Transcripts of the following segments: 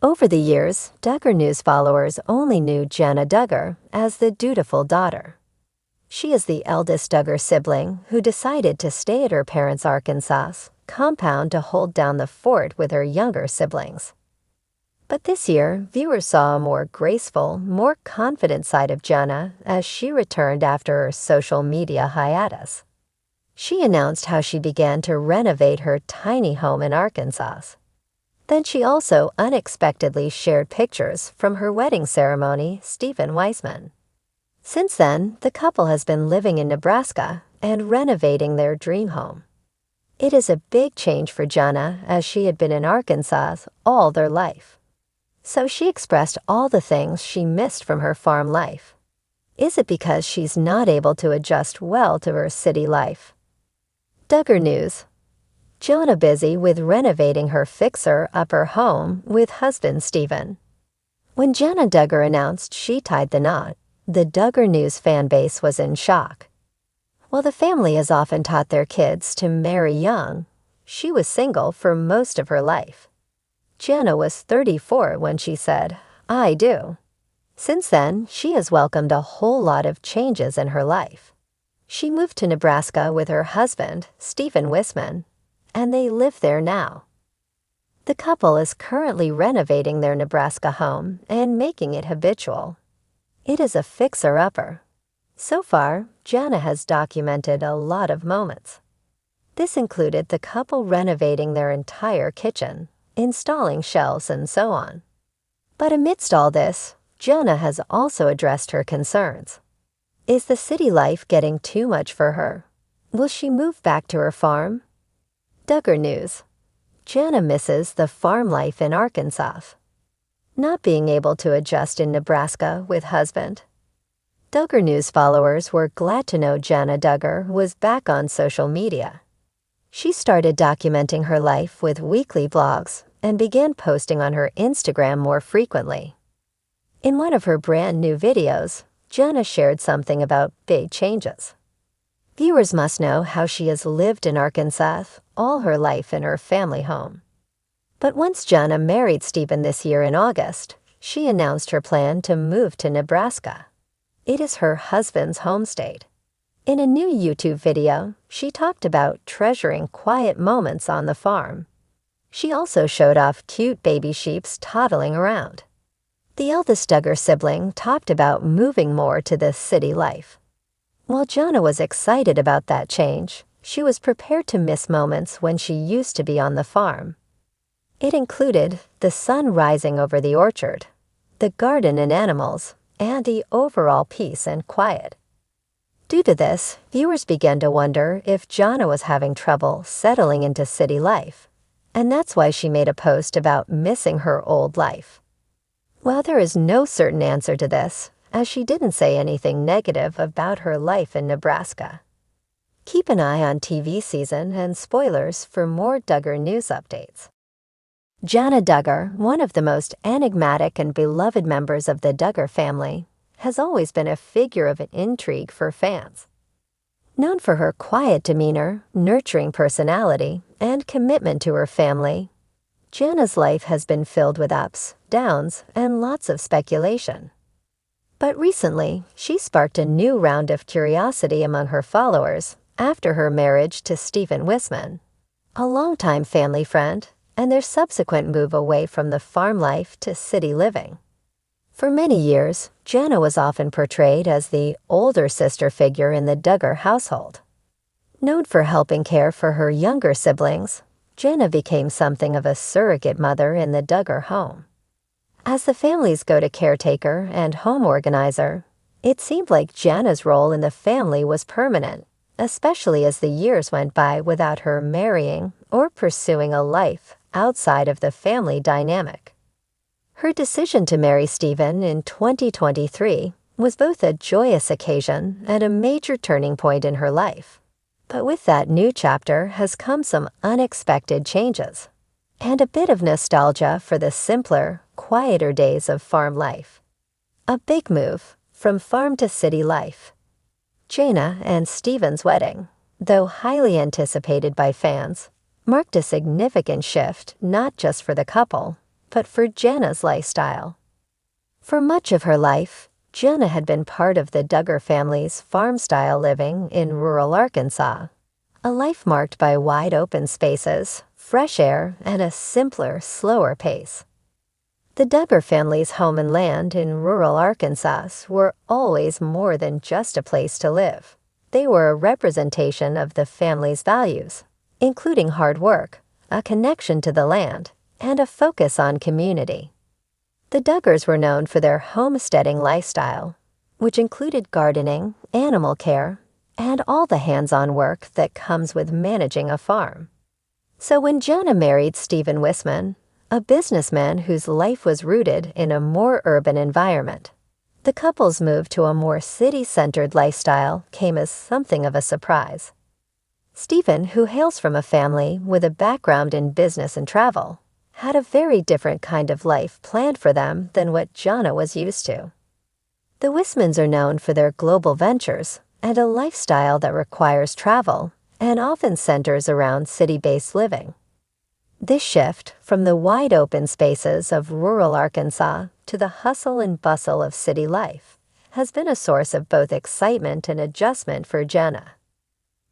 Over the years, Duggar News followers only knew Jana Duggar as the dutiful daughter. She is the eldest Duggar sibling who decided to stay at her parents' Arkansas compound to hold down the fort with her younger siblings. But this year, viewers saw a more graceful, more confident side of Jana as she returned after her social media hiatus. She announced how she began to renovate her tiny home in Arkansas. Then she also unexpectedly shared pictures from her wedding ceremony, Stephen Weissman. Since then, the couple has been living in Nebraska and renovating their dream home. It is a big change for Jana as she had been in Arkansas all their life. So she expressed all the things she missed from her farm life. Is it because she's not able to adjust well to her city life? Duggar News. Jana busy with renovating her fixer-upper home with husband Stephen. When Jana Duggar announced she tied the knot, the Duggar News fan base was in shock. While the family has often taught their kids to marry young, she was single for most of her life. Jana was 34 when she said, "I do." Since then, she has welcomed a whole lot of changes in her life. She moved to Nebraska with her husband, Stephen Weissman, and they live there now. The couple is currently renovating their Nebraska home and making it habitual. It is a fixer-upper. So far, Jana has documented a lot of moments. This included the couple renovating their entire kitchen, installing shelves, and so on. But amidst all this, Jana has also addressed her concerns. Is the city life getting too much for her? Will she move back to her farm? Duggar News. Jana misses the farm life in Arkansas. Not being able to adjust in Nebraska with husband. Duggar News followers were glad to know Jana Duggar was back on social media. She started documenting her life with weekly vlogs and began posting on her Instagram more frequently. In one of her brand new videos, Jana shared something about big changes. Viewers must know how she has lived in Arkansas all her life in her family home. But once Jana married Stephen this year in August, she announced her plan to move to Nebraska. It is her husband's home state. In a new YouTube video, she talked about treasuring quiet moments on the farm. She also showed off cute baby sheeps toddling around. The eldest Duggar sibling talked about moving more to the city life. While Jana was excited about that change, she was prepared to miss moments when she used to be on the farm. It included the sun rising over the orchard, the garden and animals, and the overall peace and quiet. Due to this, viewers began to wonder if Jana was having trouble settling into city life, and that's why she made a post about missing her old life. While there is no certain answer to this, as she didn't say anything negative about her life in Nebraska. Keep an eye on TV season and spoilers for more Duggar News updates. Jana Duggar, one of the most enigmatic and beloved members of the Duggar family, has always been a figure of intrigue for fans. Known for her quiet demeanor, nurturing personality, and commitment to her family, Jana's life has been filled with ups, downs, and lots of speculation. But recently, she sparked a new round of curiosity among her followers after her marriage to Stephen Weissman, a longtime family friend, and their subsequent move away from the farm life to city living. For many years, Jana was often portrayed as the older sister figure in the Duggar household. Known for helping care for her younger siblings, Jana became something of a surrogate mother in the Duggar home. As the families go to caretaker and home organizer, it seemed like Jana's role in the family was permanent, especially as the years went by without her marrying or pursuing a life outside of the family dynamic. Her decision to marry Stephen in 2023 was both a joyous occasion and a major turning point in her life. But with that new chapter has come some unexpected changes, and a bit of nostalgia for the simpler, quieter days of farm life. A big move from farm to city life. Jana and Stephen's wedding, though highly anticipated by fans, marked a significant shift not just for the couple, but for Jana's lifestyle. For much of her life, Jana had been part of the Duggar family's farm-style living in rural Arkansas, a life marked by wide open spaces, fresh air, and a simpler, slower pace. The Duggar family's home and land in rural Arkansas were always more than just a place to live. They were a representation of the family's values, including hard work, a connection to the land, and a focus on community. The Duggars were known for their homesteading lifestyle, which included gardening, animal care, and all the hands-on work that comes with managing a farm. So when Jana married Stephen Wisman, a businessman whose life was rooted in a more urban environment, the couple's move to a more city-centered lifestyle came as something of a surprise. Stephen, who hails from a family with a background in business and travel, had a very different kind of life planned for them than what Jana was used to. The Wismans are known for their global ventures and a lifestyle that requires travel and often centers around city-based living. This shift from the wide open spaces of rural Arkansas to the hustle and bustle of city life has been a source of both excitement and adjustment for Jana.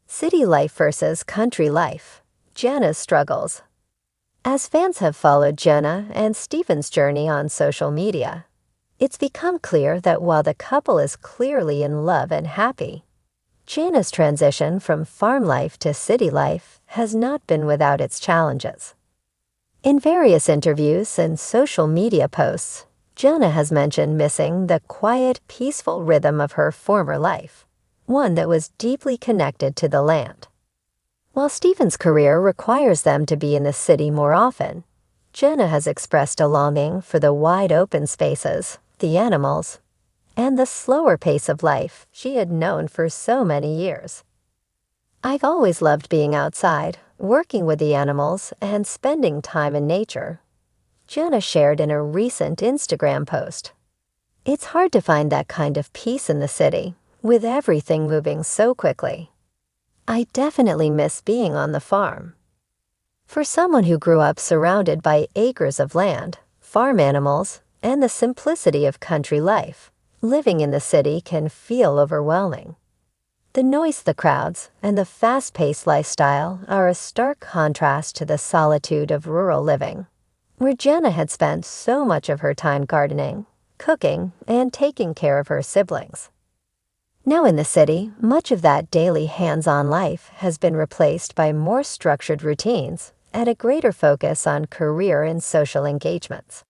City life versus country life, Jana's struggles. As fans have followed Jana and Stephen's journey on social media, it's become clear that while the couple is clearly in love and happy, Jana's transition from farm life to city life has not been without its challenges. In various interviews and social media posts, Jana has mentioned missing the quiet, peaceful rhythm of her former life, one that was deeply connected to the land. While Stephen's career requires them to be in the city more often, Jana has expressed a longing for the wide open spaces, the animals, and the slower pace of life she had known for so many years. "I've always loved being outside, working with the animals, and spending time in nature," Jana shared in a recent Instagram post. "It's hard to find that kind of peace in the city, with everything moving so quickly. I definitely miss being on the farm." For someone who grew up surrounded by acres of land, farm animals, and the simplicity of country life, living in the city can feel overwhelming. The noise, the crowds, and the fast-paced lifestyle are a stark contrast to the solitude of rural living, where Jana had spent so much of her time gardening, cooking, and taking care of her siblings. Now in the city, much of that daily hands-on life has been replaced by more structured routines and a greater focus on career and social engagements.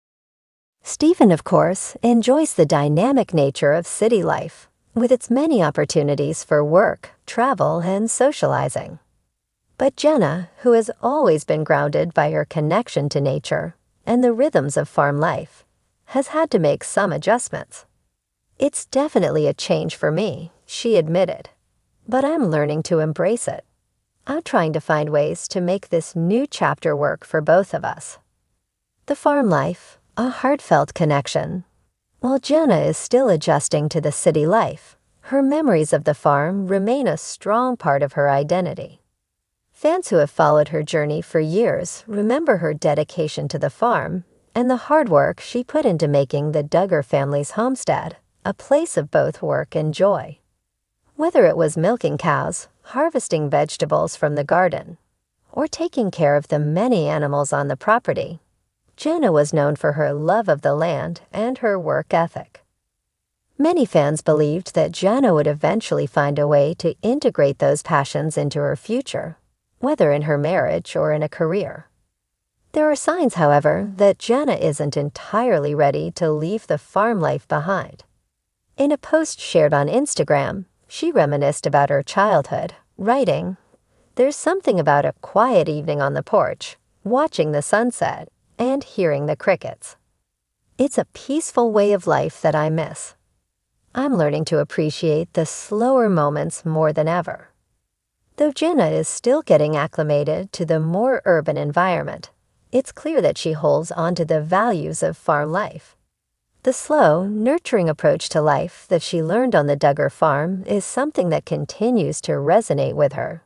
Stephen, of course, enjoys the dynamic nature of city life, with its many opportunities for work, travel, and socializing. But Jana, who has always been grounded by her connection to nature and the rhythms of farm life, has had to make some adjustments. "It's definitely a change for me," she admitted, "but I'm learning to embrace it. I'm trying to find ways to make this new chapter work for both of us." The farm life, a heartfelt connection. While Jana is still adjusting to the city life, her memories of the farm remain a strong part of her identity. Fans who have followed her journey for years remember her dedication to the farm and the hard work she put into making the Duggar family's homestead a place of both work and joy. Whether it was milking cows, harvesting vegetables from the garden, or taking care of the many animals on the property, Jana was known for her love of the land and her work ethic. Many fans believed that Jana would eventually find a way to integrate those passions into her future, whether in her marriage or in a career. There are signs, however, that Jana isn't entirely ready to leave the farm life behind. In a post shared on Instagram, she reminisced about her childhood, writing, "There's something about a quiet evening on the porch, watching the sunset, and hearing the crickets. It's a peaceful way of life that I miss. I'm learning to appreciate the slower moments more than ever." Though Jana is still getting acclimated to the more urban environment, it's clear that she holds onto the values of farm life. The slow, nurturing approach to life that she learned on the Duggar farm is something that continues to resonate with her.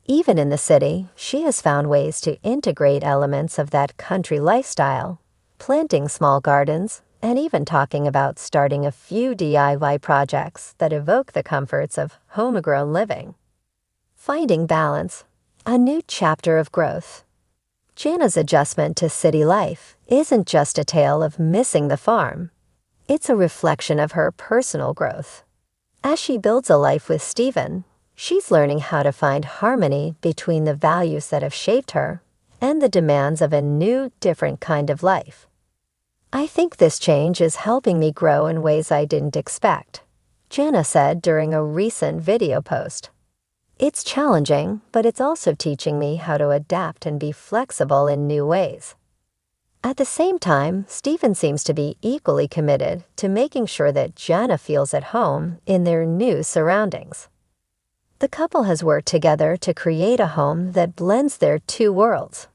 Even in the city, she has found ways to integrate elements of that country lifestyle planting small gardens, and even talking about starting a few DIY projects that evoke the comforts of homegrown living. Finding balance, a new chapter of growth. Jana's adjustment to city life isn't just a tale of missing the farm. It's a reflection of her personal growth. As she builds a life with Stephen, she's learning how to find harmony between the values that have shaped her and the demands of a new, different kind of life. I think this change is helping me grow in ways I didn't expect, Jana said during a recent video post. It's challenging, but it's also teaching me how to adapt and be flexible in new ways. At the same time, Stephen seems to be equally committed to making sure that Jana feels at home in their new surroundings. The couple has worked together to create a home that blends their two worlds,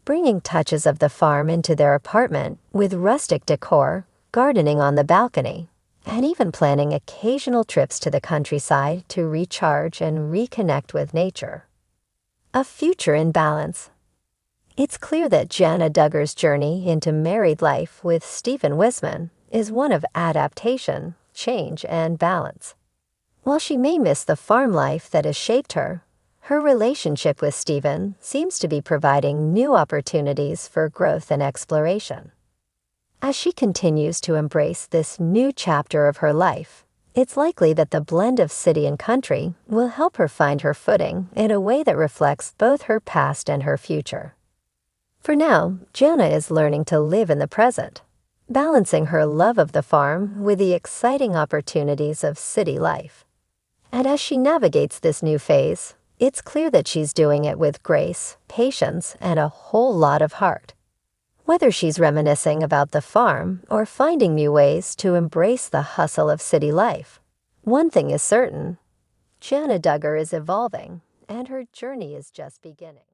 bringing touches of the farm into their apartment with rustic decor, gardening on the balcony, and even planning occasional trips to the countryside to recharge and reconnect with nature. A future in balance. It's clear that Jana Duggar's journey into married life with Stephen Wisman is one of adaptation, change, and balance. While she may miss the farm life that has shaped her, her relationship with Stephen seems to be providing new opportunities for growth and exploration. As she continues to embrace this new chapter of her life, it's likely that the blend of city and country will help her find her footing in a way that reflects both her past and her future. For now, Jana is learning to live in the present, balancing her love of the farm with the exciting opportunities of city life. And as she navigates this new phase, it's clear that she's doing it with grace, patience, and a whole lot of heart. Whether she's reminiscing about the farm or finding new ways to embrace the hustle of city life, one thing is certain: Jana Duggar is evolving, and her journey is just beginning.